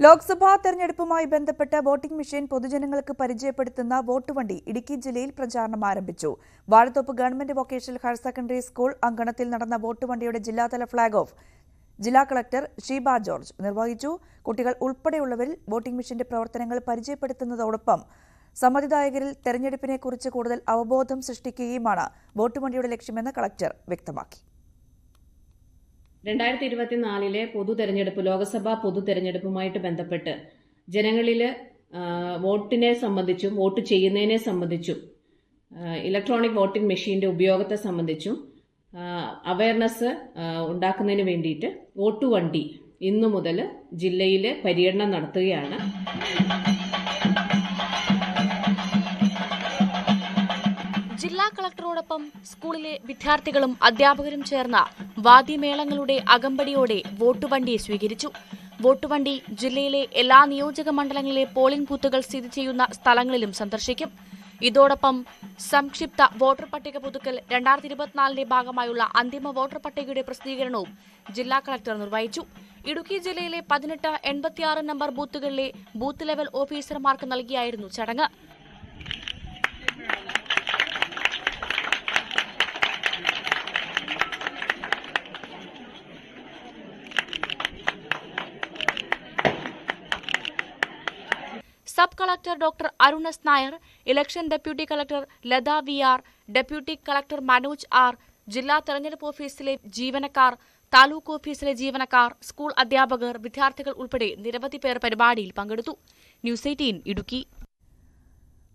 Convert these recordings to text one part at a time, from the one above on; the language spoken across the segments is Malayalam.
ലോക്സഭാ തെരഞ്ഞെടുപ്പുമായി ബന്ധപ്പെട്ട് വോട്ടിംഗ് മെഷീൻ പൊതുജനങ്ങൾക്ക് പരിചയപ്പെടുത്തുന്ന വോട്ടുവണ്ടി ഇടുക്കി ജില്ലയിൽ പ്രചാരണം ആരംഭിച്ചു. Vazhathope government vocational higher secondary school അങ്കണത്തിൽ നടന്ന വോട്ടുവണ്ടിയുടെ ജില്ലാതല ഫ്ളാഗ് ഓഫ് ജില്ലാ കളക്ടർ ഷീബ ജോർജ് നിർവഹിച്ചു. കുട്ടികൾ ഉൾപ്പെടെയുള്ളവരിൽ വോട്ടിംഗ് മെഷീന്റെ പ്രവർത്തനങ്ങൾ പരിചയപ്പെടുത്തുന്നതോടൊപ്പം സമ്മതിദായകരിൽ തെരഞ്ഞെടുപ്പിനെക്കുറിച്ച് കൂടുതൽ അവബോധം സൃഷ്ടിക്കുകയുമാണ് വോട്ടുവണ്ടിയുടെ ലക്ഷ്യമെന്ന് കളക്ടർ വ്യക്തമാക്കി. 2024 പൊതുതെരഞ്ഞെടുപ്പ് ലോക്സഭാ പൊതുതെരഞ്ഞെടുപ്പുമായിട്ട് ബന്ധപ്പെട്ട് ജനങ്ങളിൽ വോട്ടിനെ സംബന്ധിച്ചും വോട്ട് ചെയ്യുന്നതിനെ സംബന്ധിച്ചും ഇലക്ട്രോണിക് വോട്ടിംഗ് മെഷീന്റെ ഉപയോഗത്തെ സംബന്ധിച്ചും അവയർനെസ് ഉണ്ടാക്കുന്നതിന് വേണ്ടിയിട്ട് വോട്ടുവണ്ടി ഇന്നു മുതൽ ജില്ലയിൽ പര്യടനം നടത്തുകയാണ്. ജില്ലാ കളക്ടറോടൊപ്പം സ്കൂളിലെ വിദ്യാർത്ഥികളും അധ്യാപകരും ചേർന്ന വാദ്യമേളങ്ങളുടെ അകമ്പടിയോടെ വോട്ടുവണ്ടി സ്വീകരിച്ചു. വോട്ടുവണ്ടി ജില്ലയിലെ എല്ലാ നിയോജക മണ്ഡലങ്ങളിലെ പോളിംഗ് ബൂത്തുകൾ സ്ഥിതി ചെയ്യുന്ന സ്ഥലങ്ങളിലും സന്ദർശിക്കും. ഇതോടൊപ്പം സംക്ഷിപ്ത വോട്ടർ പട്ടിക പുതുക്കൽ 2024 ഭാഗമായുള്ള അന്തിമ വോട്ടർ പട്ടികയുടെ പ്രസിദ്ധീകരണവും ജില്ലാ കളക്ടർ നിർവഹിച്ചു. ഇടുക്കി ജില്ലയിലെ 18 86 നമ്പർ ബൂത്തുകളിലെ ബൂത്ത് ലെവൽ ഓഫീസർമാർക്ക് നൽകിയായിരുന്നു ചടങ്ങ്. Sub collector doctor Arun S Nair, election deputy collector Latha V R, deputy collector Manoj R, ജില്ലാ തെരഞ്ഞെടുപ്പ് ഓഫീസിലെ ജീവനക്കാർ, താലൂക്ക് ഓഫീസിലെ ജീവനക്കാർ, സ്കൂൾ അധ്യാപകർ, വിദ്യാർത്ഥികൾ ഉൾപ്പെടെ നിരവധി പേർ പരിപാടിയിൽ പങ്കെടുത്തു. ന്യൂസ് 18 ഇടുക്കി.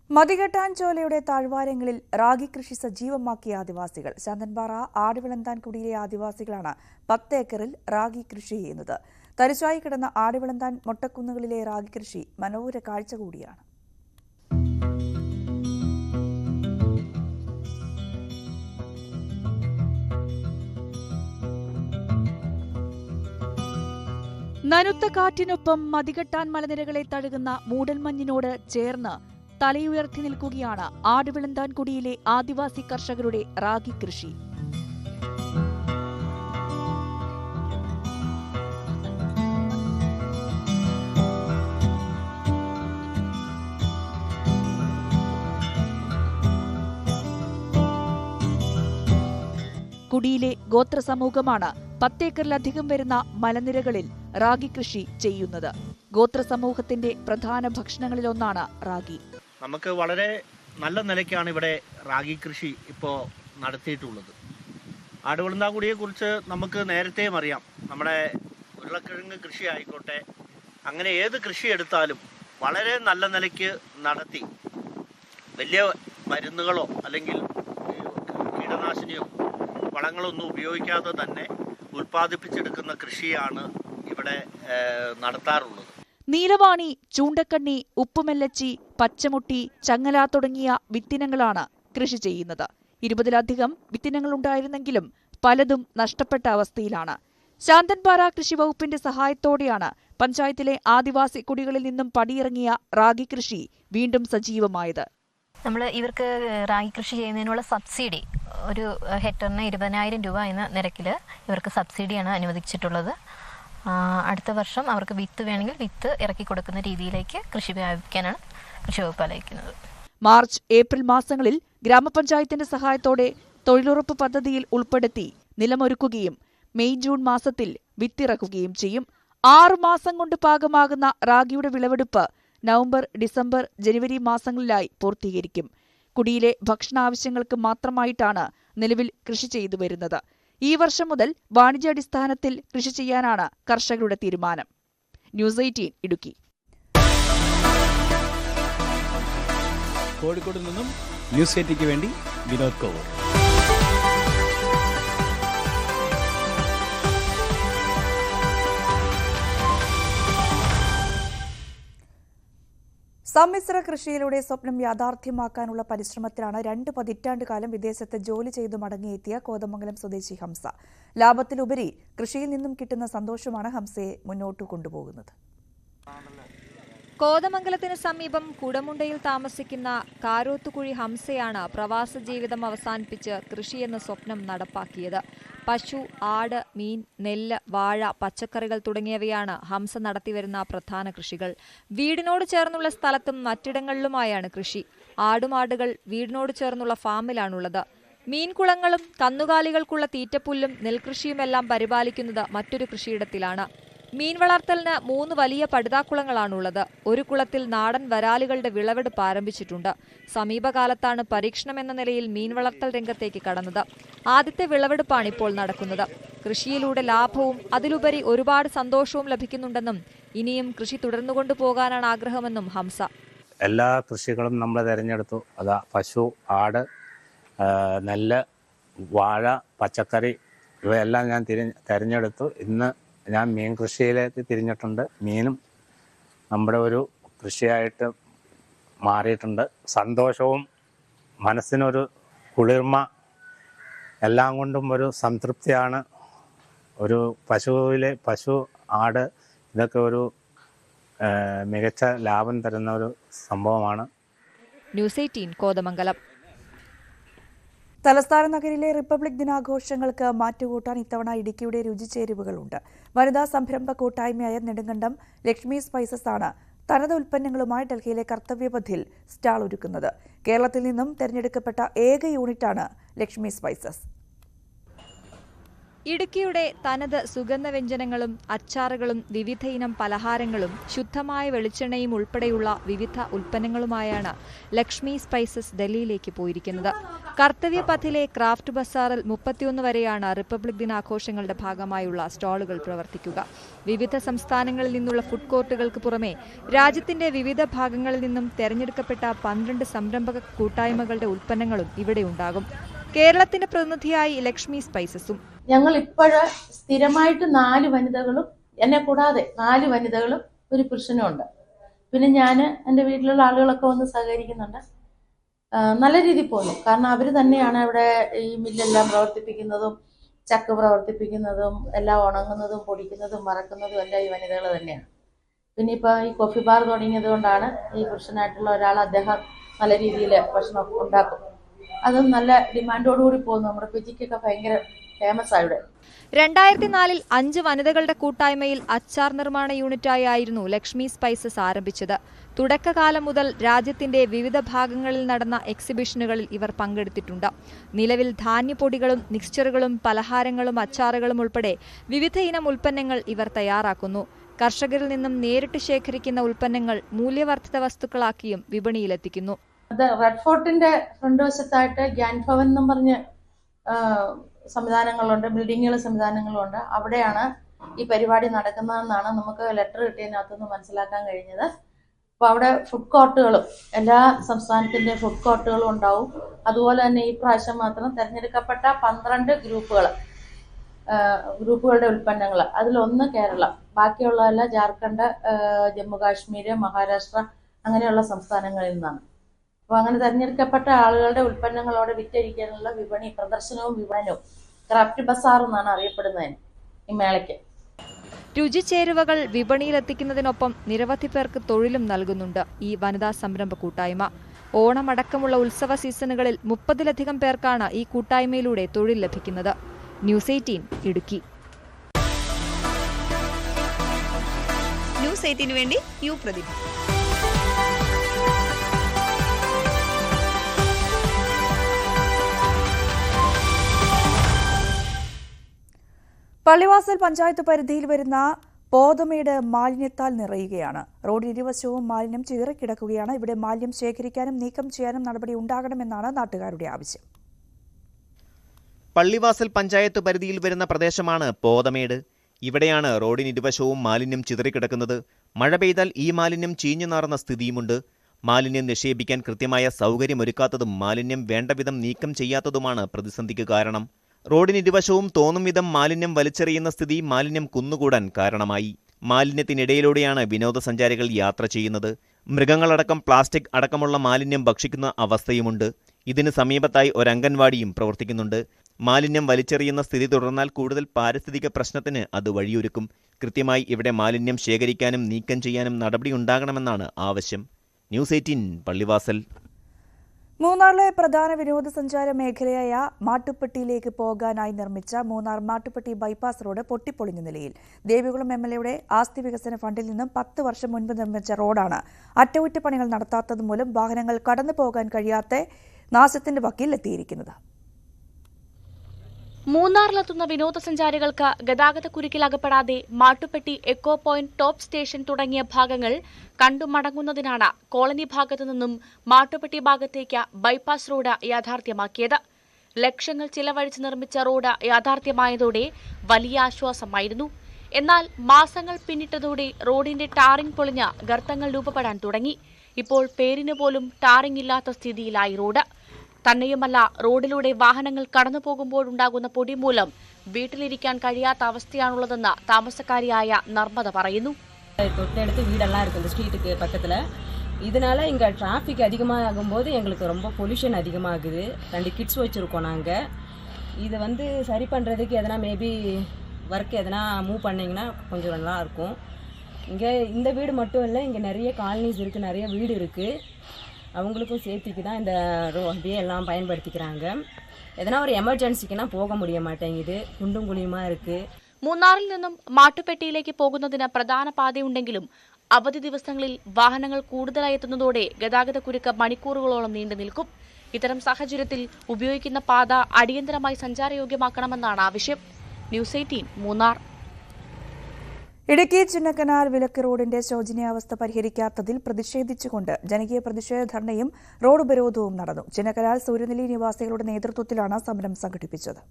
മതികെട്ടാൻചോലയുടെ താഴ്വാരങ്ങളിൽ റാഗി കൃഷി സജീവമാക്കിയ ആദിവാസികൾ. ശാന്തൻപാറ ആടിവിളന്താൻകുടിയിലെ ആദിവാസികളാണ് 10 ഏക്കറിൽ റാഗി കൃഷി ചെയ്യുന്നത്. തരിശായി കിടന്ന ആടിവിളന്താൻ മൊട്ടക്കുന്നുകളിലെ റാഗി കൃഷി മനോഹര കാഴ്ച കൂടിയാണ്. നനുത്ത കാറ്റിനൊപ്പം മതികെട്ടാൻ മലനിരകളെ തഴുകുന്ന മൂടൽമഞ്ഞിനോട് ചേർന്ന് തലയുയർത്തി നിൽക്കുകയാണ് ആടുവിളന്താൻകുടിയിലെ ആദിവാസി കർഷകരുടെ റാഗി കൃഷി. കുടിയിലെ ഗോത്ര സമൂഹമാണ് 10 ഏക്കറിലധികം വരുന്ന മലനിരകളിൽ റാഗി കൃഷി ചെയ്യുന്നത്. ഗോത്ര സമൂഹത്തിന്റെ പ്രധാന ഭക്ഷണങ്ങളിലൊന്നാണ് റാഗി. നമുക്ക് വളരെ നല്ല നിലയ്ക്കാണ് ഇവിടെ റാഗി കൃഷി ഇപ്പോൾ നടത്തിയിട്ടുള്ളത്. ആടുവിളന്താൻകുടിയെ കുറിച്ച് നമുക്ക് നേരത്തെയും അറിയാം. നമ്മുടെ ഉരുളക്കിഴങ്ങ് കൃഷി ആയിക്കോട്ടെ, അങ്ങനെ ഏത് കൃഷി എടുത്താലും വളരെ നല്ല നിലയ്ക്ക് നടത്തി വലിയ മരുന്നുകളോ അല്ലെങ്കിൽ കീടനാശിനിയോ വളങ്ങളൊന്നും ഉപയോഗിക്കാതെ തന്നെ ഉൽപ്പാദിപ്പിച്ചെടുക്കുന്ന കൃഷിയാണ് ഇവിടെ നടത്താറുള്ളത്. നീലവാണി, ചൂണ്ടക്കണ്ണി, ഉപ്പുമെല്ലച്ചി, പച്ചമുട്ടി, ചങ്ങല തുടങ്ങിയ വിത്തിനങ്ങളാണ് കൃഷി ചെയ്യുന്നത്. 20ലധികം വിത്തിനങ്ങളുണ്ടായിരുന്നെങ്കിലും പലതും നഷ്ടപ്പെട്ട അവസ്ഥയിലാണ്. ശാന്തൻപാറ കൃഷി വകുപ്പിന്റെ സഹായത്തോടെയാണ് പഞ്ചായത്തിലെ ആദിവാസി കുടികളിൽ നിന്നും പടിയിറങ്ങിയ റാഗി കൃഷി വീണ്ടും സജീവമായത്. നമ്മൾ ഇവർക്ക് റാഗി കൃഷി ചെയ്യുന്നതിനുള്ള സബ്സിഡി ഒരു ഹെക്ടറിന് 20,000 രൂപ എന്ന നിരക്കിൽ ഇവർക്ക് സബ്സിഡിയാണ് അനുവദിച്ചിട്ടുള്ളത്. അടുത്ത വർഷം അവർക്ക് വിത്ത് വേണമെങ്കിൽ വിത്ത് ഇറക്കി കൊടുക്കുന്ന രീതിയിലേക്ക് കൃഷി വ്യാപിക്കാനാണ് കൃഷി വകുപ്പ് ആലോചിക്കുന്നത്. മാർച്ച്, ഏപ്രിൽ മാസങ്ങളിൽ ഗ്രാമപഞ്ചായത്തിന്റെ സഹായത്തോടെ തൊഴിലുറപ്പ് പദ്ധതിയിൽ ഉൾപ്പെടുത്തി നിലമൊരുക്കുകയും മെയ്, ജൂൺ മാസത്തിൽ വിത്തിറക്കുകയും ചെയ്യും. 6 മാസം കൊണ്ട് പാകമാകുന്ന റാഗിയുടെ വിളവെടുപ്പ് നവംബർ, ഡിസംബർ, ജനുവരി മാസങ്ങളിലായി പൂർത്തീകരിക്കും. കുടിയിലെ ഭക്ഷണാവശ്യങ്ങൾക്ക് മാത്രമായിട്ടാണ് നിലവിൽ കൃഷി ചെയ്തു വരുന്നത്. ഈ വർഷം മുതൽ വാണിജ്യാടിസ്ഥാനത്തിൽ കൃഷി ചെയ്യാനാണ് കർഷകരുടെ തീരുമാനം. ന്യൂസ് 18 ഇടുക്കി. കോഴിക്കോട് നിന്നും ന്യൂസ് 18ക്ക് വേണ്ടി വിനോദ് കൗർ. സമ്മിശ്ര കൃഷിയിലൂടെ സ്വപ്നം യാഥാർത്ഥ്യമാക്കാനുള്ള പരിശ്രമത്തിലാണ് 2 പതിറ്റാണ്ട് കാലം വിദേശത്ത് ജോലി ചെയ്തു മടങ്ങിയെത്തിയ കോതമംഗലം സ്വദേശി ഹംസ. ലാഭത്തിലുപരി കൃഷിയിൽ നിന്നും കിട്ടുന്ന സന്തോഷമാണ് ഹംസയെ മുന്നോട്ട് കൊണ്ടുപോകുന്നത്. കോതമംഗലത്തിന് സമീപം കുടമുണ്ടയിൽ താമസിക്കുന്ന കാരോത്തുകുഴി ഹംസയാണ് പ്രവാസ ജീവിതം അവസാനിപ്പിച്ച് കൃഷിയെന്ന സ്വപ്നം നടപ്പാക്കിയത്. പശു, ആട്, മീൻ, നെല്ല്, വാഴ, പച്ചക്കറികൾ തുടങ്ങിയവയാണ് ഹംസ നടത്തിവരുന്ന പ്രധാന കൃഷികൾ. വീടിനോട് ചേർന്നുള്ള സ്ഥലത്തും മറ്റിടങ്ങളിലുമായാണ് കൃഷി. ആടുമാടുകൾ വീടിനോട് ചേർന്നുള്ള ഫാമിലാണുള്ളത്. മീൻകുളങ്ങളും കന്നുകാലികൾക്കുള്ള തീറ്റപ്പുല്ലും നെൽകൃഷിയുമെല്ലാം പരിപാലിക്കുന്നത് മറ്റൊരു കൃഷിയിടത്തിലാണ്. മീൻ വളർത്തലിന് 3 വലിയ പടുതാക്കുളങ്ങളാണുള്ളത്. ഒരു കുളത്തിൽ നാടൻ വരാലുകളുടെ വിളവെടുപ്പ് ആരംഭിച്ചിട്ടുണ്ട്. സമീപകാലത്താണ് പരീക്ഷണമെന്ന നിലയിൽ മീൻ വളർത്തൽ രംഗത്തേക്ക് കടന്നത്. ആദ്യത്തെ വിളവെടുപ്പാണ് ഇപ്പോൾ നടക്കുന്നത്. കൃഷിയിലൂടെ ലാഭവും അതിലുപരി ഒരുപാട് സന്തോഷവും ലഭിക്കുന്നുണ്ടെന്നും ഇനിയും കൃഷി തുടർന്നുകൊണ്ടു പോകാനാണ് ആഗ്രഹമെന്നും ഹംസ. എല്ലാ കൃഷികളും നമ്മൾ തിരഞ്ഞെടുത്തു. അതാ പശു, ആട്, നെല്ല്, വാഴ, പച്ചക്കറി ഇവയെല്ലാം ഞാൻ തിരഞ്ഞെടുത്തു. ഇന്ന് ഞാൻ മീൻ കൃഷിയിലേക്ക് തിരിഞ്ഞിട്ടുണ്ട്. മീനും നമ്മുടെ ഒരു കൃഷിയായിട്ട് മാറിയിട്ടുണ്ട്. സന്തോഷവും മനസ്സിനൊരു കുളിർമ എല്ലാം കൊണ്ടും ഒരു സംതൃപ്തിയാണ്. ഒരു പശു, ആട് ഇതൊക്കെ ഒരു മികച്ച ലാഭം തരുന്ന ഒരു സംഭവമാണ്. ന്യൂസ് 18 കോതമംഗലം. തലസ്ഥാന നഗരിലെ റിപ്പബ്ലിക് ദിനാഘോഷങ്ങൾക്ക് മാറ്റുകൂട്ടാൻ ഇത്തവണ ഇടുക്കിയുടെ രുചിച്ചേരുവകളുണ്ട്. വനിതാ സംരംഭ കൂട്ടായ്മയായ നെടുങ്കണ്ടം ലക്ഷ്മി സ്പൈസസ് ആണ് തനത് ഉൽപ്പന്നങ്ങളുമായി ഡൽഹിയിലെ കർത്തവ്യപഥിൽ സ്റ്റാൾ ഒരുക്കുന്നത്. കേരളത്തിൽ നിന്നും തെരഞ്ഞെടുക്കപ്പെട്ട ഏക യൂണിറ്റാണ് ലക്ഷ്മി സ്പൈസസ്. ഇടുക്കിയുടെ തനത് സുഗന്ധവ്യഞ്ജനങ്ങളും അച്ചാറുകളും വിവിധ ഇനം പലഹാരങ്ങളും ശുദ്ധമായ വെളിച്ചെണ്ണയും ഉൾപ്പെടെയുള്ള വിവിധ ഉൽപ്പന്നങ്ങളുമായാണ് ലക്ഷ്മി സ്പൈസസ് ഡൽഹിയിലേക്ക് പോയിരിക്കുന്നത്. കർത്തവ്യപഥിലെ ക്രാഫ്റ്റ് ബസാറിൽ 31 വരെയാണ് റിപ്പബ്ലിക് ദിനാഘോഷങ്ങളുടെ ഭാഗമായുള്ള സ്റ്റാളുകൾ പ്രവർത്തിക്കുക. വിവിധ സംസ്ഥാനങ്ങളിൽ നിന്നുള്ള ഫുഡ് കോർട്ടുകൾക്ക് പുറമെ രാജ്യത്തിന്റെ വിവിധ ഭാഗങ്ങളിൽ നിന്നും തെരഞ്ഞെടുക്കപ്പെട്ട 12 സംരംഭക കൂട്ടായ്മകളുടെ ഉൽപ്പന്നങ്ങളും ഇവിടെയുണ്ടാകും. കേരളത്തിന്റെ പ്രതിനിധിയായി ലക്ഷ്മി സ്പൈസസും. ഞങ്ങൾ ഇപ്പോഴ് സ്ഥിരമായിട്ട് 4 വനിതകളും എന്നെ കൂടാതെ 4 വനിതകളും ഒരു പുരുഷനും ഉണ്ട്. പിന്നെ ഞാൻ എൻ്റെ വീട്ടിലുള്ള ആളുകളൊക്കെ വന്ന് സഹകരിക്കുന്നുണ്ട്. നല്ല രീതിയിൽ പോകുന്നു. കാരണം അവർ തന്നെയാണ് ഇവിടെ ഈ മില്ലെല്ലാം പ്രവർത്തിപ്പിക്കുന്നതും ചക്ക് പ്രവർത്തിപ്പിക്കുന്നതും എല്ലാം ഉണങ്ങുന്നതും പൊടിക്കുന്നതും മറക്കുന്നതും എല്ലാം ഈ വനിതകൾ തന്നെയാണ്. പിന്നെ ഇപ്പോൾ ഈ കോഫി ബാർ തുടങ്ങിയത് കൊണ്ടാണ് ഈ പുരുഷനായിട്ടുള്ള ഒരാൾ അദ്ദേഹം നല്ല രീതിയിൽ ഭക്ഷണം ഉണ്ടാക്കും. അതും നല്ല ഡിമാൻഡോടുകൂടി പോകുന്നു. നമ്മുടെ പിജിക്കൊക്കെ ഭയങ്കര ഫേമസ് ആവിടെ. 2004 5 വനിതകളുടെ കൂട്ടായ്മയിൽ അച്ചാർ നിർമ്മാണ യൂണിറ്റായിരുന്നു ലക്ഷ്മി സ്പൈസസ് ആരംഭിച്ചത്. തുടക്കകാലം മുതൽ രാജ്യത്തിന്റെ വിവിധ ഭാഗങ്ങളിൽ നടന്ന എക്സിബിഷനുകളിൽ ഇവർ പങ്കെടുത്തിട്ടുണ്ട്. നിലവിൽ ധാന്യപ്പൊടികളും മിക്സ്ചറുകളും പലഹാരങ്ങളും അച്ചാറുകളും ഉൾപ്പെടെ വിവിധ ഇനം ഉൽപ്പന്നങ്ങൾ ഇവർ തയ്യാറാക്കുന്നു. കർഷകരിൽ നിന്നും നേരിട്ട് ശേഖരിക്കുന്ന ഉൽപ്പന്നങ്ങൾ മൂല്യവർദ്ധിത വസ്തുക്കളാക്കിയും വിപണിയിലെത്തിക്കുന്നു. അത് റെഡ് ഫോർട്ടിന്റെ ഫ്രണ്ട് വശത്തായിട്ട് ഗ്യാൻ ഭവൻ എന്നും പറഞ്ഞ് സംവിധാനങ്ങളുണ്ട്, ബിൽഡിങ്ങുകൾ സംവിധാനങ്ങളുണ്ട്. അവിടെയാണ് ഈ പരിപാടി നടക്കുന്നതെന്നാണ് നമുക്ക് ലെറ്റർ കിട്ടിയതിനകത്തുനിന്ന് മനസ്സിലാക്കാൻ കഴിഞ്ഞത്. അപ്പോൾ അവിടെ ഫുഡ് കോർട്ടുകളും എല്ലാ സംസ്ഥാനത്തിൻ്റെ ഫുഡ് കോർട്ടുകളും ഉണ്ടാവും. അതുപോലെ തന്നെ ഈ പ്രാവശ്യം മാത്രം തിരഞ്ഞെടുക്കപ്പെട്ട 12 ഗ്രൂപ്പുകളുടെ ഉൽപ്പന്നങ്ങൾ, അതിലൊന്ന് കേരളം, ബാക്കിയുള്ളതെല്ലാം ജാർഖണ്ഡ്, ജമ്മു കാശ്മീർ, മഹാരാഷ്ട്ര അങ്ങനെയുള്ള സംസ്ഥാനങ്ങളിൽ നിന്നാണ്. അപ്പോൾ അങ്ങനെ തിരഞ്ഞെടുക്കപ്പെട്ട ആളുകളുടെ ഉൽപ്പന്നങ്ങളോടെ വിറ്റഴിക്കാനുള്ള വിപണി പ്രദർശനവും വിപണനവും ക്രാഫ്റ്റ് ബസാർ എന്നാണ് അറിയപ്പെടുന്നതിന് ഈ മേളയ്ക്ക്. രുചിച്ചേരുവകൾ വിപണിയിലെത്തിക്കുന്നതിനൊപ്പം നിരവധി പേർക്ക് തൊഴിലും നൽകുന്നുണ്ട് ഈ വനിതാ സംരംഭ കൂട്ടായ്മ. ഓണമടക്കമുള്ള ഉത്സവ സീസണുകളിൽ 30-ലധികം പേർക്കാണ് ഈ കൂട്ടായ്മയിലൂടെ തൊഴിൽ ലഭിക്കുന്നത്. ന്യൂസ് 18 ഇടുക്കി. ന്യൂസ് 18 വേണ്ടി യു പ്രതിഭ. പള്ളിവാസൽ പഞ്ചായത്ത് പരിധിയിൽ വരുന്ന പോതമേട് മാലിന്യത്താൽ നിറയുകയാണ്. റോഡിന് ഇരുവശവും മാലിന്യം ചിതറിക്കിടക്കുകയാണ്. ഇവിടെ മാലിന്യം ശേഖരിക്കാനും നീക്കം ചെയ്യാനും നടപടി ഉണ്ടാകണമെന്നാണ് നാട്ടുകാരുടെ ആവശ്യം. പള്ളിവാസൽ പഞ്ചായത്ത് പരിധിയിൽ വരുന്ന പ്രദേശമാണ് പോതമേട്. ഇവിടെയാണ് റോഡിന് ഇരുവശവും മാലിന്യം ചിതറിക്കിടക്കുന്നത്. മഴ പെയ്താൽ ഈ മാലിന്യം ചീഞ്ഞു നാറുന്ന സ്ഥിതിയുമുണ്ട്. മാലിന്യം നിക്ഷേപിക്കാൻ കൃത്യമായ സൗകര്യമൊരുക്കാത്തതും മാലിന്യം വേണ്ടവിധം നീക്കം ചെയ്യാത്തതുമാണ് പ്രതിസന്ധിക്ക് കാരണം. റോഡിനിരുവശവും തോന്നും വിധം മാലിന്യം വലിച്ചെറിയുന്ന സ്ഥിതി മാലിന്യം കുന്നുകൂടാൻ കാരണമായി. മാലിന്യത്തിനിടയിലൂടെയാണ് വിനോദസഞ്ചാരികൾ യാത്ര ചെയ്യുന്നത്. മൃഗങ്ങളടക്കം പ്ലാസ്റ്റിക് അടക്കമുള്ള മാലിന്യം ഭക്ഷിക്കുന്ന അവസ്ഥയുമുണ്ട്. ഇതിന് സമീപത്തായി ഒരു അംഗൻവാടിയും പ്രവർത്തിക്കുന്നുണ്ട്. മാലിന്യം വലിച്ചെറിയുന്ന സ്ഥിതി തുടർന്നാൽ കൂടുതൽ പാരിസ്ഥിതിക പ്രശ്നത്തിന് അത് വഴിയൊരുക്കും. കൃത്യമായി ഇവിടെ മാലിന്യം ശേഖരിക്കാനും നീക്കം ചെയ്യാനും നടപടിയുണ്ടാകണമെന്നാണ് ആവശ്യം. ന്യൂസ് 18 പള്ളിവാസൽ. മൂന്നാറിലെ പ്രധാന വിനോദസഞ്ചാര മേഖലയായ മാട്ടുപ്പെട്ടിയിലേക്ക് പോകാനായി നിർമ്മിച്ച മൂന്നാർ മാട്ടുപ്പെട്ടി ബൈപ്പാസ് റോഡ് പൊട്ടിപ്പൊളിഞ്ഞ നിലയിൽ. ദേവികുളം MLAയുടെ ആസ്തി വികസന ഫണ്ടിൽ നിന്നും 10 വർഷം മുൻപ് നിർമ്മിച്ച റോഡാണ് അറ്റകുറ്റപ്പണികൾ നടത്താത്തതുമൂലം വാഹനങ്ങൾ കടന്നു പോകാൻ കഴിയാത്ത നാശത്തിന്റെ വക്കിൽ എത്തിയിരിക്കുന്നത്. മൂന്നാറിലെത്തുന്ന വിനോദസഞ്ചാരികൾക്ക് ഗതാഗതക്കുരുക്കിലകപ്പെടാതെ Mattupetty echo point top station തുടങ്ങിയ ഭാഗങ്ങൾ കണ്ടു മടങ്ങുന്നതിനാണ് കോളനി ഭാഗത്തു നിന്നും മാട്ടുപ്പെട്ടി ഭാഗത്തേക്ക് ബൈപ്പാസ് റോഡ് യാഥാർത്ഥ്യമാക്കിയത്. ലക്ഷങ്ങൾ ചിലവഴിച്ച് നിർമ്മിച്ച റോഡ് യാഥാർത്ഥ്യമായതോടെ വലിയ ആശ്വാസമായിരുന്നു. എന്നാൽ മാസങ്ങൾ പിന്നിട്ടതോടെ റോഡിന്റെ ടാറിംഗ് പൊളിഞ്ഞ ഗർത്തങ്ങൾ രൂപപ്പെടാൻ തുടങ്ങി. ഇപ്പോൾ പേരിന് പോലും ടാറിംഗ് ഇല്ലാത്ത സ്ഥിതിയിലായി റോഡ്. തന്നെയുമല്ല, റോഡിലൂടെ വാഹനങ്ങൾ കടന്നു പോകുമ്പോഴുണ്ടാകുന്ന പൊടി മൂലം വീട്ടിലിരിക്കാൻ കഴിയാത്ത അവസ്ഥയാണുള്ളതെന്ന് താമസക്കാരിയായ നർമ്മദ പറയുന്നു. തൊട്ടടുത്ത് വീടെല്ലാം இருக்கு இந்த ஸ்ட்ரீட்டுக்கு பக்கத்துல. இதனால இங்க டிராஃபிக் அதிகமாகும்போது எங்களுக்கு ரொம்ப பொல்யூஷன் அதிகமாகுது. 2 கிட்ஸ் வச்சிருக்கோம் நாங்க. இது வந்து சரி பண்றதுக்கு எதனா மேபி வர்க் எதனா மூவ் பண்ணீங்கன்னா கொஞ்சம் நல்லா இருக்கும். இங்க இந்த வீடு மட்டும் இல்லை, இங்க நிறைய காலனிஸ் இருக்கு, நிறைய வீடு இருக்கு. அவங்களுக்கும் சேர்த்துக்கு தான் இந்த ரோடே எல்லாம் பயன்படுத்திக்கிறாங்க. எதனா ஒரு எமர்ஜென்சிக்குனா போக முடிய மாட்டேங்குது, குண்டும் குழியுமா இருக்கு. മൂന്നാറിൽ നിന്നും മാട്ടുപ്പെട്ടിയിലേക്ക് പോകുന്നതിന് പ്രധാന പാതയുണ്ടെങ്കിലും അവധി ദിവസങ്ങളിൽ വാഹനങ്ങൾ കൂടുതലായി എത്തുന്നതോടെ ഗതാഗതക്കുരുക്ക് മണിക്കൂറുകളോളം നീണ്ടു നിൽക്കും. ഇത്തരം സാഹചര്യത്തിൽ ഉപയോഗിക്കുന്ന പാത അടിയന്തരമായി സഞ്ചാരയോഗ്യമാക്കണമെന്നാണ് ആവശ്യം. ന്യൂസ് 18 മൂന്നാർ. ഇടുക്കി ചിന്നക്കനാൽ വിലക്ക് റോഡിന്റെ ശോചനീയാവസ്ഥ പരിഹരിക്കാത്തതിൽ പ്രതിഷേധിച്ചുകൊണ്ട് ജനകീയ പ്രതിഷേധ ധർണയും റോഡ് ഉപരോധവും നടന്നു. ചിന്നക്കനാൽ സൂര്യനെല്ലി നിവാസികളുടെ നേതൃത്വത്തിലാണ് സമരം സംഘടിപ്പിച്ചത്.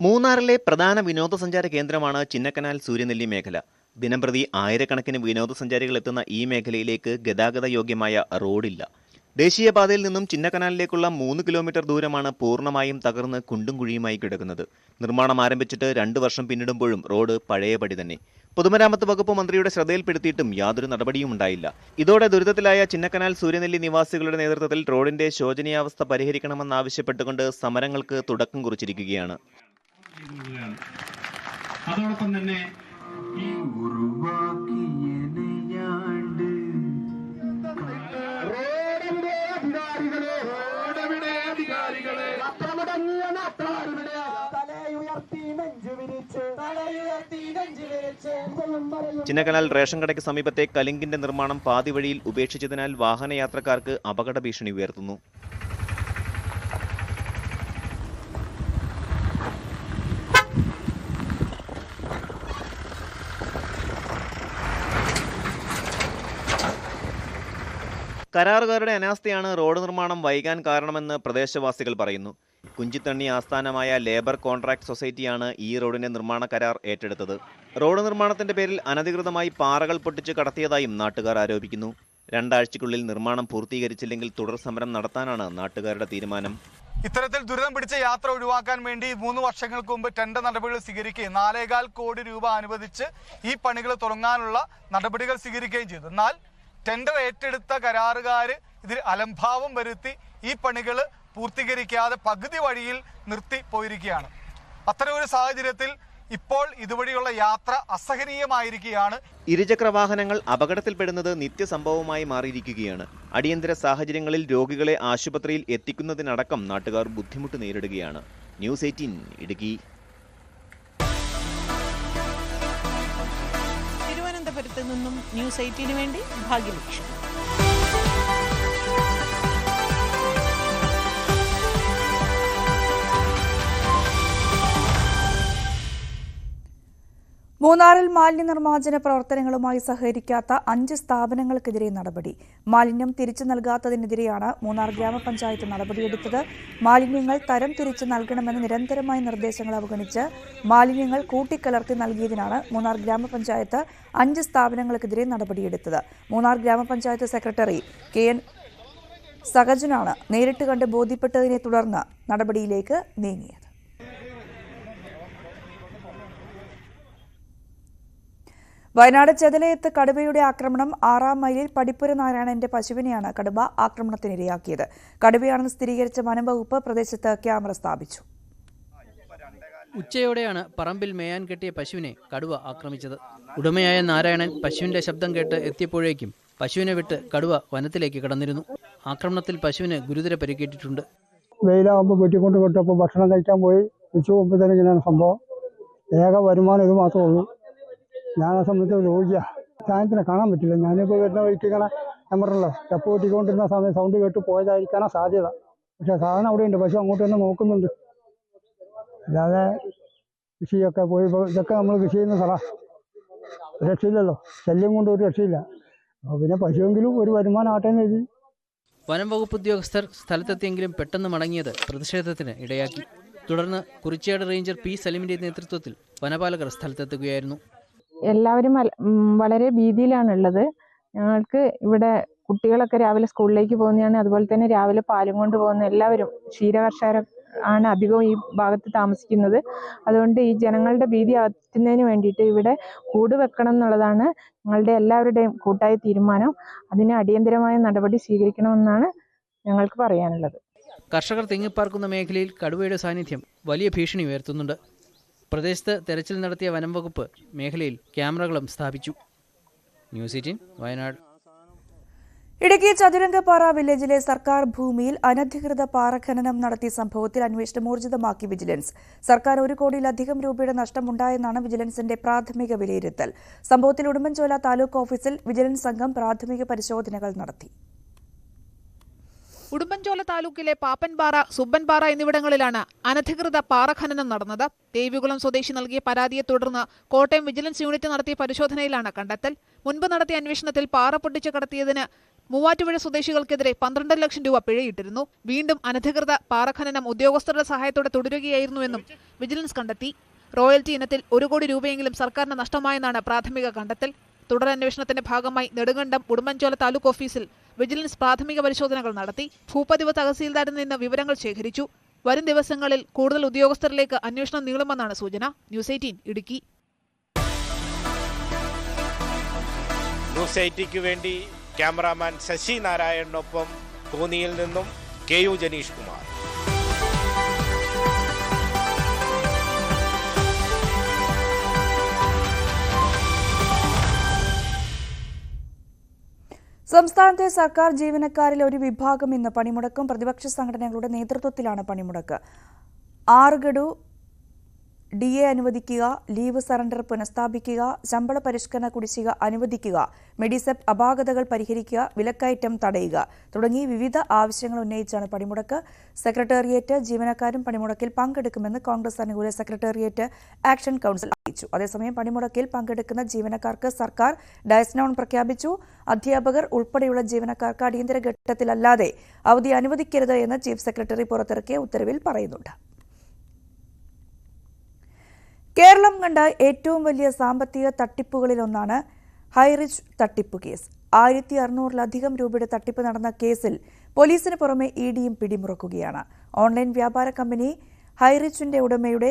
മൂന്നാറിലെ പ്രധാന വിനോദസഞ്ചാര കേന്ദ്രമാണ് ചിന്നക്കനാൽ സൂര്യനെല്ലി മേഖല. ദിനംപ്രതി ആയിരക്കണക്കിന് വിനോദസഞ്ചാരികൾ എത്തുന്ന ഈ മേഖലയിലേക്ക് ഗതാഗത യോഗ്യമായ റോഡില്ല. ദേശീയപാതയിൽ നിന്നും ചിന്നക്കനാലിലേക്കുള്ള 3 കിലോമീറ്റർ ദൂരമാണ് പൂർണ്ണമായും തകർന്ന് കുണ്ടും കുഴിയുമായി കിടക്കുന്നത്. നിർമ്മാണം ആരംഭിച്ചിട്ട് 2 വർഷം പിന്നിടുമ്പോഴും റോഡ് പഴയപടി തന്നെ. പൊതുമരാമത്ത് വകുപ്പ് മന്ത്രിയുടെ ശ്രദ്ധയിൽപ്പെടുത്തിയിട്ടും യാതൊരു നടപടിയും ഉണ്ടായില്ല. ഇതോടെ ദുരിതത്തിലായ ചിന്നക്കനാൽ സൂര്യനെല്ലി നിവാസികളുടെ നേതൃത്വത്തിൽ റോഡിന്റെ ശോചനീയാവസ്ഥ പരിഹരിക്കണമെന്നാവശ്യപ്പെട്ടുകൊണ്ട് സമരങ്ങൾക്ക് തുടക്കം കുറിച്ചിരിക്കുകയാണ്. അതോടൊപ്പം തന്നെ ചിന്നക്കനാൽ റേഷൻ കടയ്ക്ക് സമീപത്തെ കലിങ്കിന്റെ നിർമ്മാണം പാതി വഴിയിൽ ഉപേക്ഷിച്ചതിനാൽ വാഹനയാത്രക്കാർക്ക് അപകട ഭീഷണി ഉയർത്തുന്നു. കരാറുകാരുടെ അനാസ്ഥയാണ് റോഡ് നിർമ്മാണം വൈകാൻ കാരണമെന്ന് പ്രദേശവാസികൾ പറയുന്നു. കുഞ്ചിത്തണ്ണി ആസ്ഥാനമായ ലേബർ കോൺട്രാക്ട് സൊസൈറ്റിയാണ് ഈ റോഡിന്റെ നിർമ്മാണ കരാർ ഏറ്റെടുത്തത്. റോഡ് നിർമ്മാണത്തിന്റെ പേരിൽ അനധികൃതമായി പാറകൾ പൊട്ടിച്ച് കടത്തിയതായും നാട്ടുകാർ ആരോപിക്കുന്നു. 2 ആഴ്ചയ്ക്കുള്ളിൽ നിർമ്മാണം പൂർത്തീകരിച്ചില്ലെങ്കിൽ തുടർ സമരം നടത്താനാണ് നാട്ടുകാരുടെ തീരുമാനം. ഇത്തരത്തിൽ ദുരിതം പിടിച്ച യാത്ര ഒഴിവാക്കാൻ വേണ്ടി 3 വർഷങ്ങൾക്ക് മുമ്പ് ടെൻഡർ നടപടികൾ സ്വീകരിക്കുകയും 4.25 കോടി രൂപ അനുവദിച്ച് ഈ പണികൾ തുടങ്ങാനുള്ള നടപടികൾ സ്വീകരിക്കുകയും ചെയ്തു. എന്നാൽ ടെൻഡർ ഏറ്റെടുത്ത കരാറുകാർ ഇതിൽ അലംഭാവം വരുത്തി ഈ പണികൾ പൂർത്തീകരിക്കാതെ പകുതി വഴിയിൽ നിർത്തി പോയിരിക്കുകയാണ്. അത്തരമൊരു സാഹചര്യത്തിൽ ഇപ്പോൾ ഇതുവഴിയുള്ള യാത്ര അസഹനീയമായിരിക്കുകയാണ്. ഇരുചക്ര വാഹനങ്ങൾ അപകടത്തിൽപ്പെടുന്നത് നിത്യസംഭവമായി മാറിയിരിക്കുകയാണ്. അടിയന്തര സാഹചര്യങ്ങളിൽ രോഗികളെ ആശുപത്രിയിൽ എത്തിക്കുന്നതിനടക്കം നാട്ടുകാർ ബുദ്ധിമുട്ട് നേരിടുകയാണ്. ന്യൂസ് 18 ഇടുക്കി. തിരുവനന്തപുരത്ത് നിന്നും ന്യൂസ് 18 വേണ്ടി ഭാഗ്യലക്ഷ്മി. മൂന്നാറിൽ മാലിന്യ നിർമ്മാർജ്ജന പ്രവർത്തനങ്ങളുമായി സഹകരിക്കാത്ത 5 സ്ഥാപനങ്ങൾക്കെതിരെ നടപടി. മാലിന്യം തിരിച്ചു നൽകാത്തതിനെതിരെയാണ് മൂന്നാർ ഗ്രാമപഞ്ചായത്ത് നടപടിയെടുത്തത്. മാലിന്യങ്ങൾ തരം തിരിച്ചു നൽകണമെന്ന് നിരന്തരമായ നിർദ്ദേശങ്ങൾ അവഗണിച്ച് മാലിന്യങ്ങൾ കൂട്ടിക്കലർത്തി നൽകിയതിനാണ് മൂന്നാർ ഗ്രാമപഞ്ചായത്ത് 5 സ്ഥാപനങ്ങൾക്കെതിരെ നടപടിയെടുത്തത്. മൂന്നാർ ഗ്രാമപഞ്ചായത്ത് സെക്രട്ടറി KN സഹജനാണ് നേരിട്ട് കണ്ട് ബോധ്യപ്പെട്ടതിനെ തുടർന്ന് നടപടിയിലേക്ക് നീങ്ങിയത്. വയനാട് ചെതലയത്ത് കടുവയുടെ ആക്രമണം 6-ാം മൈലിൽ പടിപ്പുര നാരായണന്റെ പശുവിനെയാണ് കടുവ ആക്രമണത്തിനിരയാക്കിയത്. കടുവയാണെന്ന് സ്ഥിരീകരിച്ച വനംവകുപ്പ് പ്രദേശത്ത് ക്യാമറ സ്ഥാപിച്ചു. ഉച്ചയോടെയാണ് പറമ്പിൽ മേയാൻ കെട്ടിയ പശുവിനെ കടുവ ആക്രമിച്ചത്. ഉടമയായ നാരായണൻ പശുവിന്റെ ശബ്ദം കേട്ട് എത്തിയപ്പോഴേക്കും പശുവിനെ വിട്ട് കടുവ വനത്തിലേക്ക് കടന്നിരുന്നു. ആക്രമണത്തിൽ പശുവിന് ഗുരുതര പരിക്കേറ്റിട്ടുണ്ട്. വെയിലാകുമ്പോൾ വെട്ടിക്കൊണ്ട് വിട്ടപ്പോൾ ഭക്ഷണം കഴിക്കാൻ പോയി ഉച്ച മുമ്പ് തന്നെ ഇങ്ങനെയാണ് സംഭവം. ഏക വരുമാനം ഇത് മാത്രമേ ഉള്ളൂ. ഞാൻ ആ സമയത്ത് രോഗിയാണ്. സാധനത്തിനെ കാണാൻ പറ്റില്ല. ഞാനിപ്പോൾ വരുന്ന വഴിക്ക് ഇങ്ങനെ നമ്പറല്ലോ സ്റ്റെപ്പ് കൂട്ടിക്കൊണ്ടിരുന്ന സമയം സൗണ്ട് കേട്ട് പോയതായിരിക്കാനാണ് സാധ്യത. പക്ഷേ സാധനം അവിടെ ഉണ്ട്. പശു അങ്ങോട്ട് തന്നെ നോക്കുന്നുണ്ട്. അല്ലാതെ കൃഷിയൊക്കെ പോയി ഇതൊക്കെ നമ്മൾ കൃഷി ചെയ്യുന്ന സ്ഥലമാണ്. രക്ഷയില്ലല്ലോ. ശല്യം കൊണ്ട് ഒരു രക്ഷയില്ല. അപ്പോൾ പിന്നെ പശുവെങ്കിലും ഒരു വരുമാനം ആട്ടെ എന്ന് എഴുതി. വനം വകുപ്പ് ഉദ്യോഗസ്ഥർ സ്ഥലത്തെത്തിയെങ്കിലും പെട്ടെന്ന് മടങ്ങിയത് പ്രതിഷേധത്തിന് ഇടയാക്കി. തുടർന്ന് കുറിച്യാട് റേഞ്ചർ പി സലീമിന്റെ നേതൃത്വത്തിൽ വനപാലകർ സ്ഥലത്തെത്തുകയായിരുന്നു. എല്ലാവരും വളരെ ഭീതിയിലാണുള്ളത്. ഞങ്ങൾക്ക് ഇവിടെ കുട്ടികളൊക്കെ രാവിലെ സ്കൂളിലേക്ക് പോകുന്നതാണ്. അതുപോലെ തന്നെ രാവിലെ പാലും കൊണ്ട് പോകുന്ന എല്ലാവരും ക്ഷീരകർഷകർ ആണ് അധികവും ഈ ഭാഗത്ത് താമസിക്കുന്നത്. അതുകൊണ്ട് ഈ ജനങ്ങളുടെ ഭീതി അകറ്റുന്നതിന് വേണ്ടിയിട്ട് ഇവിടെ കൂട് വെക്കണം എന്നുള്ളതാണ് ഞങ്ങളുടെ എല്ലാവരുടെയും കൂട്ടായ തീരുമാനം. അതിന് അടിയന്തരമായ നടപടി സ്വീകരിക്കണമെന്നാണ് ഞങ്ങൾക്ക് പറയാനുള്ളത്. കർഷകർ തിങ്ങിപ്പാർക്കുന്ന മേഖലയിൽ കടുവയുടെ സാന്നിധ്യം വലിയ ഭീഷണി ഉയർത്തുന്നുണ്ട്. പ്രദേശത്ത് തെരച്ചിൽ നടത്തിയ വനം വകുപ്പ് മേഖലയിൽ ക്യാമറകളും സ്ഥാപിച്ചു. ന്യൂസ് 18 വയനാട്. ഇടുക്കി ചതുരംഗപ്പാറ വില്ലേജിലെ സർക്കാർ ഭൂമിയിൽ അനധികൃത പാറ ഖനനം നടത്തിയ സംഭവത്തിൽ അന്വേഷണം ഊർജിതമാക്കി വിജിലൻസ്. സർക്കാർ 1 കോടിയിലധികം രൂപയുടെ നഷ്ടമുണ്ടായെന്നാണ് വിജിലൻസിന്റെ പ്രാഥമിക വിലയിരുത്തൽ. സംഭവത്തിൽ ഉടുമ്പൻചോല താലൂക്ക് ഓഫീസിൽ വിജിലൻസ് സംഘം പ്രാഥമിക പരിശോധനകൾ നടത്തി. ഉടുമ്പൻചോല താലൂക്കിലെ പാപ്പൻപാറ, സുബ്ബൻപാറ എന്നിവിടങ്ങളിലാണ് അനധികൃത പാറ ഖനനം നടന്നത്. ദേവികുളം സ്വദേശി നൽകിയ പരാതിയെ തുടർന്ന് കോട്ടയം വിജിലൻസ് യൂണിറ്റ് നടത്തിയ പരിശോധനയിലാണ് കണ്ടെത്തൽ. മുൻപ് നടത്തിയ അന്വേഷണത്തിൽ പാറ പൊട്ടിച്ച് കടത്തിയതിന് മൂവാറ്റുപുഴ സ്വദേശികൾക്കെതിരെ 12 ലക്ഷം രൂപ പിഴയിട്ടിരുന്നു. വീണ്ടും അനധികൃത പാറ ഖനനം ഉദ്യോഗസ്ഥരുടെ സഹായത്തോടെ തുടരുകയായിരുന്നുവെന്നും വിജിലൻസ് കണ്ടെത്തി. റോയൽറ്റി ഇനത്തിൽ 1 കോടി രൂപയെങ്കിലും സർക്കാരിന് നഷ്ടമായെന്നാണ് പ്രാഥമിക കണ്ടെത്തൽ. തുടരന്വേഷണത്തിന്റെ ഭാഗമായി നെടുങ്കണ്ടം ഉടുമ്പൻചോല താലൂക്ക് ഓഫീസിൽ വിജിലൻസ് പ്രാഥമിക പരിശോധനകൾ നടത്തി. ഭൂപതിവ് തഹസീൽദാരിൽ നിന്ന് വിവരങ്ങൾ ശേഖരിച്ചു. വരും ദിവസങ്ങളിൽ കൂടുതൽ ഉദ്യോഗസ്ഥരിലേക്ക് അന്വേഷണം നീളുമെന്നാണ് സൂചന. ന്യൂസ് 18 ഇടുക്കി. ന്യൂസ് 18ക്ക് വേണ്ടി ക്യാമറാമാൻ ശശി നാരായണനൊപ്പം കോന്നിയിൽ നിന്നും KU ജനീഷ് കുമാർ. സംസ്ഥാനത്തെ സർക്കാർ ജീവനക്കാരിൽ ഒരു വിഭാഗം ഇന്ന് പണിമുടക്കും. പ്രതിപക്ഷ സംഘടനകളുടെ നേതൃത്വത്തിലാണ് പണിമുടക്ക്. 6 ഗഡു DA അനുവദിക്കുക, ലീവ് സറണ്ടർ പുനഃസ്ഥാപിക്കുക, ശമ്പള പരിഷ്കരണ കുടിശ്ശിക അനുവദിക്കുക, മെഡിസെപ് അപാകതകൾ പരിഹരിക്കുക, വിലക്കയറ്റം തടയുക തുടങ്ങി വിവിധ ആവശ്യങ്ങൾ ഉന്നയിച്ചാണ് പണിമുടക്ക്. സെക്രട്ടേറിയറ്റ് ജീവനക്കാരും പണിമുടക്കിൽ പങ്കെടുക്കുമെന്ന് കോൺഗ്രസ് അനുകൂല സെക്രട്ടേറിയറ്റ് ആക്ഷൻ കൌൺസിൽ അറിയിച്ചു. അതേസമയം പണിമുടക്കിൽ പങ്കെടുക്കുന്ന ജീവനക്കാർക്ക് സർക്കാർ ഡയസ്നോൺ പ്രഖ്യാപിച്ചു. അധ്യാപകർ ഉൾപ്പെടെയുള്ള ജീവനക്കാർക്ക് അടിയന്തര ഘട്ടത്തിലല്ലാതെ അവധി അനുവദിക്കരുത് എന്ന് ചീഫ് സെക്രട്ടറി പുറത്തിറക്കിയ ഉത്തരവിൽ പറയുന്നുണ്ട്. കേരളം കണ്ട ഏറ്റവും വലിയ സാമ്പത്തിക തട്ടിപ്പുകളിലൊന്നാണ് ഹൈറിച്ച് തട്ടിപ്പ് കേസ്. 1600-ലധികം രൂപയുടെ തട്ടിപ്പ് നടന്ന കേസിൽ പോലീസിന് പുറമെ EDയും പിടിമുറുക്കുകയാണ്. ഓൺലൈൻ വ്യാപാര കമ്പനി ഹൈറിച്ചിന്റെ ഉടമയുടെ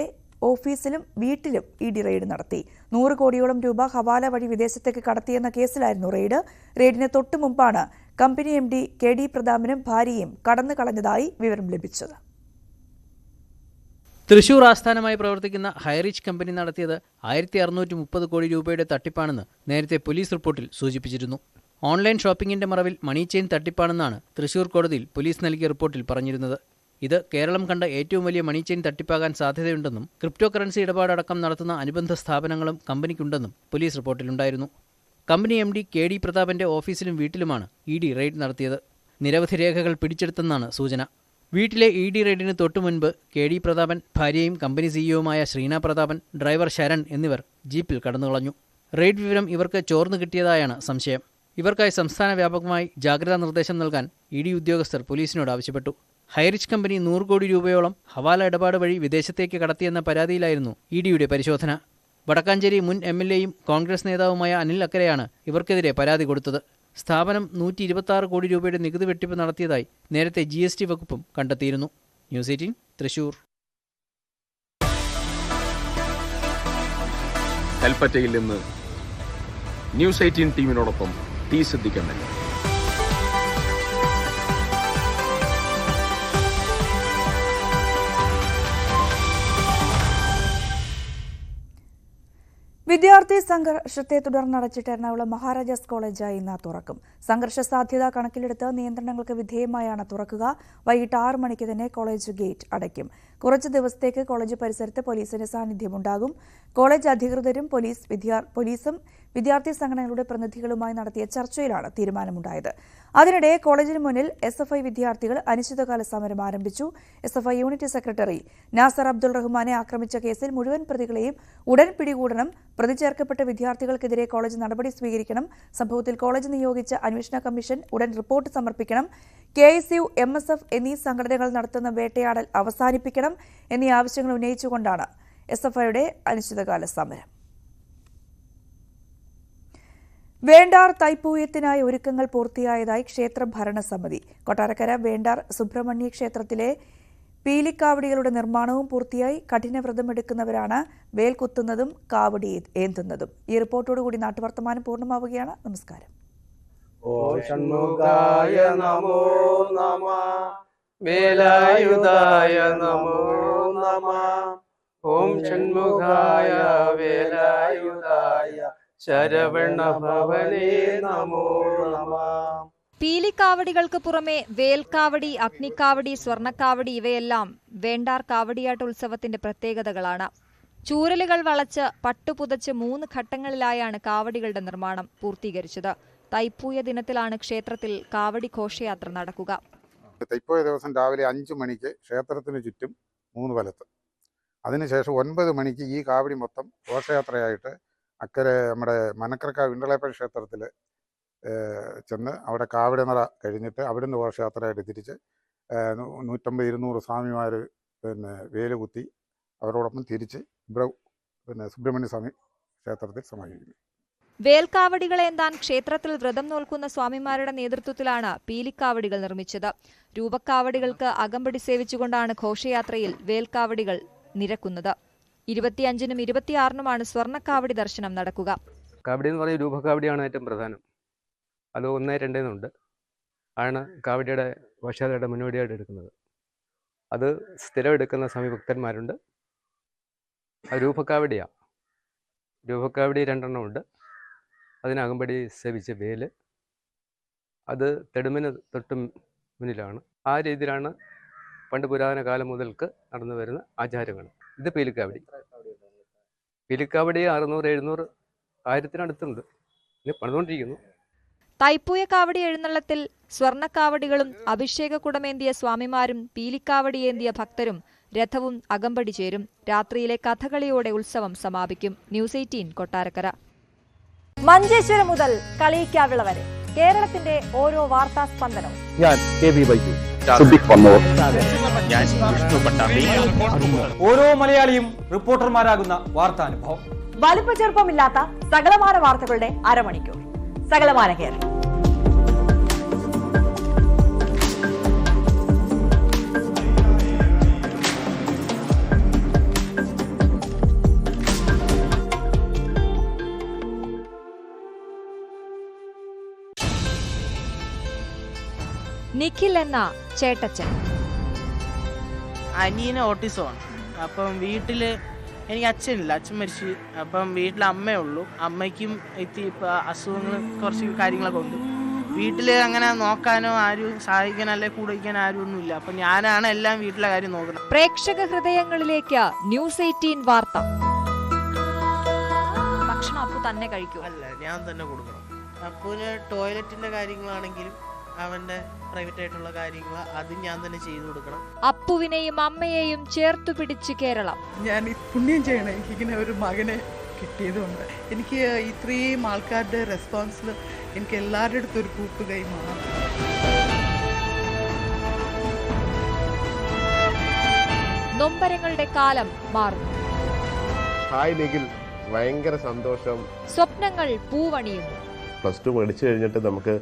ഓഫീസിലും വീട്ടിലും ED റെയ്ഡ് നടത്തി. 100 കോടിയോളം രൂപ ഹവാല വഴി വിദേശത്തേക്ക് കടത്തിയെന്ന കേസിലായിരുന്നു റെയ്ഡ്. റെയ്ഡിന് തൊട്ടുമുമ്പാണ് കമ്പനി MD KD പ്രതാപനും ഭാര്യയും കടന്നു കളഞ്ഞതായി വിവരം ലഭിച്ചത്. തൃശൂർ ആസ്ഥാനമായി പ്രവർത്തിക്കുന്ന ഹൈറിച്ച് കമ്പനി നടത്തിയത് 1630 കോടി രൂപയുടെ തട്ടിപ്പാണെന്ന് നേരത്തെ പോലീസ് റിപ്പോർട്ടിൽ സൂചിപ്പിച്ചിരുന്നു. ഓൺലൈൻ ഷോപ്പിംഗിന്റെ മറവിൽ മണി ചെയിൻ തട്ടിപ്പാണെന്നാണ് തൃശൂർ കോടതിയിൽ പോലീസ് നൽകിയ റിപ്പോർട്ടിൽ പറഞ്ഞിരുന്നത്. ഇത് കേരളം കണ്ട ഏറ്റവും വലിയ മണി ചെയിൻ തട്ടിപ്പാകാൻ സാധ്യതയുണ്ടെന്നും ക്രിപ്റ്റോ കറൻസി ഇടപാടടക്കം നടത്തുന്ന അനുബന്ധ സ്ഥാപനങ്ങളും കമ്പനിക്കുണ്ടെന്നും പോലീസ് റിപ്പോർട്ടിലുണ്ടായിരുന്നു. കമ്പനി MD KD പ്രതാപന്റെ ഓഫീസിലും വീട്ടിലുമാണ് ED റെയ്ഡ് നടത്തിയത്. നിരവധി രേഖകൾ പിടിച്ചെടുത്തെന്നാണ് സൂചന. വീട്ടിലെ ED റെയ്ഡിന് തൊട്ടുമുൻപ് KD പ്രതാപൻ, ഭാര്യയും കമ്പനി സിഇഒയുമായ ശ്രീന പ്രതാപൻ, ഡ്രൈവർ ശരൺ എന്നിവർ ജീപ്പിൽ കടന്നുകളഞ്ഞു. റെയ്ഡ് വിവരം ഇവർക്ക് ചോർന്നു കിട്ടിയതായാണ് സംശയം. ഇവർക്കായി സംസ്ഥാന വ്യാപകമായി ജാഗ്രതാ നിർദ്ദേശം നൽകാൻ ED ഉദ്യോഗസ്ഥർ പോലീസിനോട് ആവശ്യപ്പെട്ടു. ഹൈറിച്ച് കമ്പനി 100 കോടി രൂപയോളം ഹവാല ഇടപാട് വഴി വിദേശത്തേക്ക് കടത്തിയെന്ന പരാതിയിലായിരുന്നു EDയുടെ പരിശോധന. വടക്കാഞ്ചേരി മുൻ MLAയും കോൺഗ്രസ് നേതാവുമായ അനിൽ അക്കരെയാണ് ഇവർക്കെതിരെ പരാതി കൊടുത്തത്. സ്ഥാപനം 126 കോടി രൂപയുടെ നികുതി വെട്ടിപ്പ് നടത്തിയതായി നേരത്തെ GST വകുപ്പും കണ്ടെത്തിയിരുന്നു. ന്യൂസ് 18 തൃശൂർ. കൽപ്പറ്റയിൽ നിന്ന് ന്യൂസ് 18 ടീമിനോടൊപ്പം T Siddique M L A. വിദ്യാർത്ഥി സംഘർഷത്തെ തുടർന്ന് അടച്ചിട്ട് എറണാകുളം മഹാരാജാസ് കോളേജ് ഇന്ന് തുറക്കും. സംഘർഷ സാധ്യത കണക്കിലെടുത്ത് നിയന്ത്രണങ്ങൾക്ക് വിധേയമായാണ് തുറക്കുക. വൈകിട്ട് 6 മണിക്ക് തന്നെ കോളേജ് ഗേറ്റ് അടയ്ക്കും. കുറച്ച് ദിവസത്തേക്ക് കോളേജ് പരിസരത്ത് പോലീസിന്റെ സാന്നിധ്യമുണ്ടാകും. കോളേജ് അധികൃതരും പോലീസും വിദ്യാർത്ഥി സംഘടനകളുടെ പ്രതിനിധികളുമായി നടത്തിയ ചർച്ചയിലാണ് തീരുമാനമുണ്ടായത്. അതിനിടെ കോളേജിന് മുന്നിൽ SFI വിദ്യാർത്ഥികൾ അനിശ്ചിതകാല സമരം ആരംഭിച്ചു. SFI unit secretary Nasar Abdul റഹ്മാനെ ആക്രമിച്ച കേസിൽ മുഴുവൻ പ്രതികളെയും ഉടൻ പിടികൂടണം. പ്രതി ചേർക്കപ്പെട്ട വിദ്യാർത്ഥികൾക്കെതിരെ കോളേജ് നടപടി സ്വീകരിക്കണം. സംഭവത്തിൽ കോളേജ് നിയോഗിച്ച അന്വേഷണ കമ്മീഷൻ ഉടൻ റിപ്പോർട്ട് സമർപ്പിക്കണം. KSU, MSF എന്നീ സംഘടനകൾ നടത്തുന്ന വേട്ടയാടൽ അവസാനിപ്പിക്കണം എന്നീ ആവശ്യങ്ങൾ ഉന്നയിച്ചുകൊണ്ടാണ് SFIയുടെ അനിശ്ചിതകാല സമരം. വേണ്ടാർ തൈപ്പൂയത്തിനായി ഒരുക്കങ്ങൾ പൂർത്തിയായതായി ക്ഷേത്ര ഭരണസമിതി. കൊട്ടാരക്കര വേണ്ടാർ സുബ്രഹ്മണ്യ ക്ഷേത്രത്തിലെ പീലിക്കാവടികളുടെ നിർമ്മാണവും പൂർത്തിയായി. കഠിനവ്രതമെടുക്കുന്നവരാണ് വേൽ കുത്തുന്നതും കാവടി ഏന്തുന്നതും. ഈ റിപ്പോർട്ടോടുകൂടി നാട്ടുവർത്തമാനം പൂർണ്ണമാവുകയാണ്. നമസ്കാരം. ഓം ഷൺമുഖായ നമോ നമഃ, വേലായുധായ നമോ നമഃ. ഓം ഷൺമുഖായ വേലായുധായ ശരവണഭവനേ നമോ നമഃ. പീലിക്കാവടികൾക്ക് പുറമെ വേൽക്കാവടി, അഗ്നിക്കാവടി, സ്വർണ്ണക്കാവടി ഇവയെല്ലാം വേണ്ടാർ കാവടിയാട്ട് ഉത്സവത്തിന്റെ പ്രത്യേകതകളാണ്. ചൂരലുകൾ വളച്ച് പട്ടുപുതച്ച് 3 ഘട്ടങ്ങളിലായാണ് കാവടികളുടെ നിർമ്മാണം പൂർത്തീകരിച്ചത്. തൈപ്പൂയ ദിനത്തിലാണ് ക്ഷേത്രത്തിൽ കാവടി ഘോഷയാത്ര നടക്കുക. തൈപ്പൂയ ദിവസം രാവിലെ 5 മണിക്ക് ക്ഷേത്രത്തിന് ചുറ്റും 3 വലത്ത്, അതിനുശേഷം 9 മണിക്ക് ഈ കാവടി മൊത്തം ഘോഷയാത്രയായിട്ട് അക്കരെ നമ്മുടെ മനക്കരക്കാവ് വിണ്ടളേപ്പൻ ക്ഷേത്രത്തിൽ ചെന്ന് അവിടെ കാവടി നിറ കഴിഞ്ഞിട്ട് അവിടുന്ന് ഘോഷയാത്രയായിട്ട് തിരിച്ച് 150-200 സ്വാമിമാർ വേലുകുത്തി അവരോടൊപ്പം തിരിച്ച് സുബ്രഹ്മണ്യ സ്വാമി ക്ഷേത്രത്തിൽ സമാപിക്കുന്നു. വേൽക്കാവടികളേന്താൻ ക്ഷേത്രത്തിൽ വ്രതം നോൽക്കുന്ന സ്വാമിമാരുടെ നേതൃത്വത്തിലാണ് പീലിക്കാവടികൾ നിർമ്മിച്ചത്. രൂപക്കാവടികൾക്ക് അകമ്പടി സേവിച്ചുകൊണ്ടാണ് ഘോഷയാത്രയിൽ വേൽക്കാവടികൾ നിരക്കുന്നത്. 25-നും 26-നുമാണ് സ്വർണ്ണക്കാവടി ദർശനം നടക്കുക. കാവടി എന്ന് പറയുന്ന രൂപക്കാവടിയാണ് ഏറ്റവും പ്രധാനം. അത് 1, 2 ആണ് കാവടിയുടെ ഘോഷയാത്രയുടെ മുന്നോടിയായിട്ട് എടുക്കുന്നത്. അത് സ്ഥിരം എടുക്കുന്ന സ്വാമി ഭക്തന്മാരുണ്ട്. അത് രൂപക്കാവടിയാണ്. രൂപക്കാവടി 2 ഉണ്ട്. അതിന് അകമ്പടി സേവിച്ച വേല്, അത് തെടുമിന് തൊട്ടും മുന്നിലാണ്. ആ രീതിയിലാണ് പണ്ട് പുരാതന കാലം മുതൽക്ക് നടന്നു വരുന്ന ആചാരങ്ങൾ. ഇത് പീലിക്കാവടി. പീലിക്കാവടി 600-700 1000-നടുത്തുണ്ട്. ഇത് പണിതുകൊണ്ടിരിക്കുന്നു. തൈപ്പൂയ കാവടി എഴുന്നള്ളത്തിൽ സ്വർണ്ണക്കാവടികളും അഭിഷേക കുടമേന്തിയ സ്വാമിമാരും പീലിക്കാവടിയേന്തിയ ഭക്തരും രഥവും അകമ്പടി ചേരും. രാത്രിയിലെ കഥകളിയോടെ ഉത്സവം സമാപിക്കും. ന്യൂസ് 18 കൊട്ടാരക്കര. മഞ്ചേശ്വരം മുതൽ കളിയിക്കാവിള വരെ കേരളത്തിന്റെ ഓരോ വാർത്താ സ്പന്ദനവും. ഞാൻ KV ബൈജു. ഓരോ മലയാളിയും റിപ്പോർട്ടർമാരാകുന്ന വാർത്താനുഭവം. വലിപ്പ ചെറുപ്പമില്ലാത്ത സകലമാന വാർത്തകളുടെ അരമണിക്കൂർ. സകലമാന കേരളം. നിഖിൽ എന്ന ചേട്ടച്ചൻ. അനിയന് ഓട്ടിസമാണ്. അപ്പം വീട്ടിൽ എനിക്ക് അച്ഛനില്ല, അച്ഛൻ മരിച്ചു. അപ്പം വീട്ടിൽ അമ്മയേ ഉള്ളൂ. അമ്മയ്ക്കും ഇപ്പം അസുഖങ്ങൾ കുറച്ച് കാര്യങ്ങളൊക്കെ ഉണ്ട്. വീട്ടിൽ അങ്ങനെ നോക്കാനോ ആരും സഹായിക്കാനോ അല്ലെ കൂടെ വയ്ക്കാനോ ആരും ഒന്നുമില്ല. അപ്പം ഞാനാണ് എല്ലാം വീട്ടിലെ കാര്യം നോക്കണം. പ്രേക്ഷക ഹൃദയങ്ങളിലേക്ക് ന്യൂസ് 18 വാർത്ത. ഭക്ഷണം അപ്പു തന്നെ കഴിക്കും? അല്ല, ഞാൻ തന്നെ കൊടുക്കണം. അപ്പുവിന് ടോയ്ലറ്റിന്റെ കാര്യങ്ങളാണെങ്കിലും അവന്റെ പ്രൈവറ്റ് ആയിട്ടുള്ള കാര്യങ്ങൾ അത് ഞാൻ തന്നെ ചെയ്തു കൊടുക്കണം. അപ്പുവിനെയും അമ്മയെയും ചേർത്തു പിടിച്ച് കേരളം. ഞാൻ പുണ്യം ചെയ്യണം എനിക്കിങ്ങനെ ഒരു മകനെ കിട്ടിയതുകൊണ്ട്. എനിക്ക് ഇത്രയും ആൾക്കാരുടെ റെസ്പോൺസിൽ എനിക്ക് എല്ലാവരുടെ അടുത്തും ഒരു കൂട്ടുകൈ മാറും. നൊമ്പരങ്ങളുടെ കാലം മാറുന്നു. ഹായ് നിഖിൽ, ഭയങ്കര സന്തോഷം. സ്വപ്നങ്ങൾ പൂവണിയുന്നു. +2 പഠിച്ചു കഴിഞ്ഞിട്ട് നമുക്ക്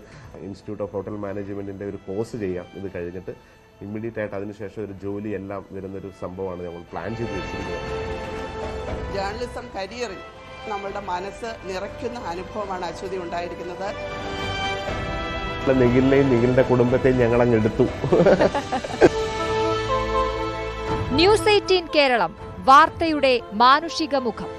ഇൻസ്റ്റിറ്റ്യൂട്ട് ഓഫ് ഹോട്ടൽ മാനേജ്മെന്റിന്റെ ഒരു കോഴ്സ് ചെയ്യാം. ഇത് കഴിഞ്ഞിട്ട് ഇമ്മീഡിയറ്റ് ആയിട്ട് അതിനുശേഷം ഒരു ജോലി എല്ലാം വരുന്നൊരു സംഭവമാണ് ഞങ്ങൾ പ്ലാൻ ചെയ്ത് വെച്ചിരിക്കുന്നത്. ജേർണലിസം കരിയറിൽ നമ്മളുടെ മനസ്സ് നിറയ്ക്കുന്ന അനുഭവമാണ് അശ്വതി ഉണ്ടായിരിക്കുന്നത്. നിഖിലിനെയും നിഖിലിന്റെ കുടുംബത്തെയും ഞങ്ങൾ അങ്ങ് എടുത്തു. ന്യൂസ് 18 കേരളം, വാർത്തയുടെ മാനുഷിക മുഖം.